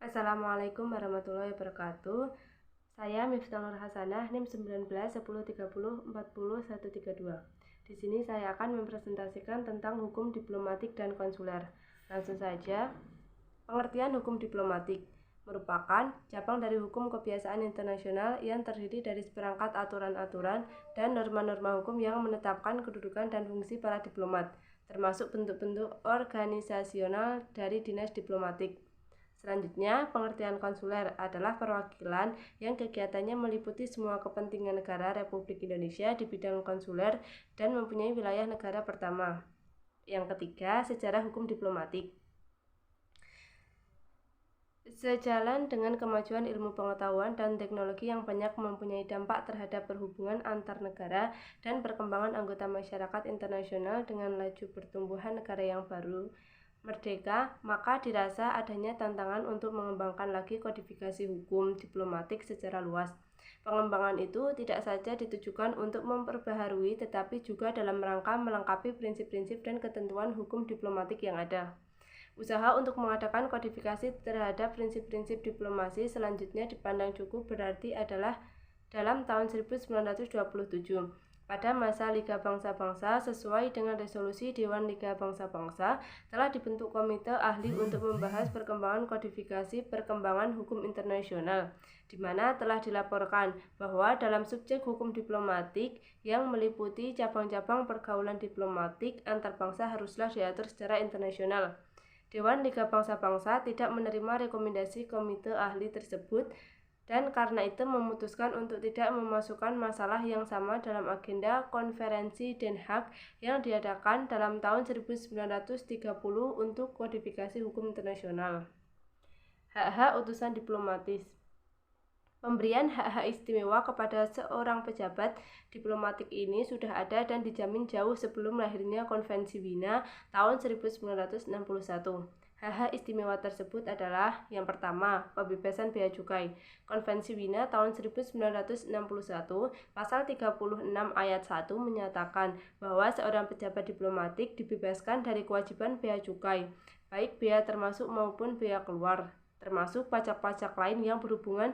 Assalamualaikum warahmatullahi wabarakatuh. Saya Miftah Nur Hasanah, NIM 19 10 30 40 132. Di sini saya akan mempresentasikan tentang hukum diplomatik dan konsuler. Langsung saja, pengertian hukum diplomatik merupakan cabang dari hukum kebiasaan internasional yang terdiri dari seperangkat aturan-aturan dan norma-norma hukum yang menetapkan kedudukan dan fungsi para diplomat, termasuk bentuk-bentuk organisasional dari dinas diplomatik. Selanjutnya, pengertian konsuler adalah perwakilan yang kegiatannya meliputi semua kepentingan negara Republik Indonesia di bidang konsuler dan mempunyai wilayah negara pertama. Yang ketiga, sejarah hukum diplomatik. Sejalan dengan kemajuan ilmu pengetahuan dan teknologi yang banyak mempunyai dampak terhadap perhubungan antar negara dan perkembangan anggota masyarakat internasional dengan laju pertumbuhan negara yang baru merdeka, maka dirasa adanya tantangan untuk mengembangkan lagi kodifikasi hukum diplomatik secara luas. Pengembangan itu tidak saja ditujukan untuk memperbaharui, tetapi juga dalam rangka melengkapi prinsip-prinsip dan ketentuan hukum diplomatik yang ada. Usaha untuk mengadakan kodifikasi terhadap prinsip-prinsip diplomasi selanjutnya dipandang cukup berarti adalah dalam tahun 1927. Pada masa Liga Bangsa-Bangsa, sesuai dengan resolusi Dewan Liga Bangsa-Bangsa, telah dibentuk komite ahli untuk membahas perkembangan kodifikasi perkembangan hukum internasional, di mana telah dilaporkan bahwa dalam subjek hukum diplomatik yang meliputi cabang-cabang pergaulan diplomatik antar bangsa haruslah diatur secara internasional. Dewan Liga Bangsa-Bangsa tidak menerima rekomendasi komite ahli tersebut dan karena itu memutuskan untuk tidak memasukkan masalah yang sama dalam agenda konferensi Den Haag yang diadakan dalam tahun 1930 untuk kodifikasi hukum internasional. Hak-hak utusan diplomatis. Pemberian hak-hak istimewa kepada seorang pejabat diplomatik ini sudah ada dan dijamin jauh sebelum lahirnya Konvensi Wina tahun 1961. Hak-hak istimewa tersebut adalah yang pertama, pembebasan bea cukai. Konvensi Wina tahun 1961, pasal 36 ayat 1 menyatakan bahwa seorang pejabat diplomatik dibebaskan dari kewajiban bea cukai, baik bea termasuk maupun bea keluar, termasuk pajak-pajak lain yang berhubungan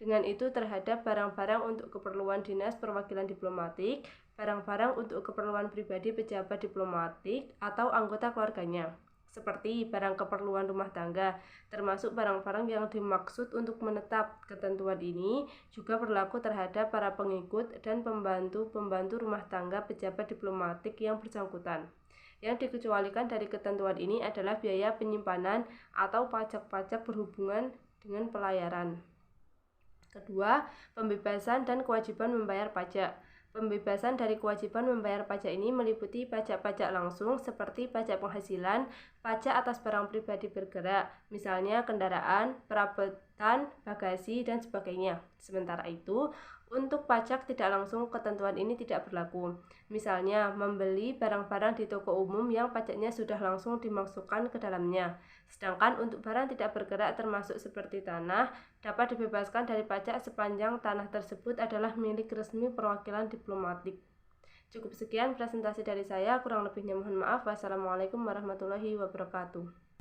dengan itu terhadap barang-barang untuk keperluan dinas perwakilan diplomatik, barang-barang untuk keperluan pribadi pejabat diplomatik atau anggota keluarganya, seperti barang keperluan rumah tangga, termasuk barang-barang yang dimaksud untuk menetap. Ketentuan ini juga berlaku terhadap para pengikut dan pembantu-pembantu rumah tangga pejabat diplomatik yang bersangkutan. Yang dikecualikan dari ketentuan ini adalah biaya penyimpanan atau pajak-pajak berhubungan dengan pelayaran. Kedua, pembebasan dan kewajiban membayar pajak. Pembebasan dari kewajiban membayar pajak ini meliputi pajak-pajak langsung seperti pajak penghasilan, pajak atas barang pribadi bergerak, misalnya kendaraan, perabotan, bagasi, dan sebagainya. Sementara itu, untuk pajak tidak langsung ketentuan ini tidak berlaku. Misalnya, membeli barang-barang di toko umum yang pajaknya sudah langsung dimasukkan ke dalamnya. Sedangkan untuk barang tidak bergerak termasuk seperti tanah, dapat dibebaskan dari pajak sepanjang tanah tersebut adalah milik resmi perwakilan diplomatik. Cukup sekian presentasi dari saya, kurang lebihnya mohon maaf. Wassalamualaikum warahmatullahi wabarakatuh.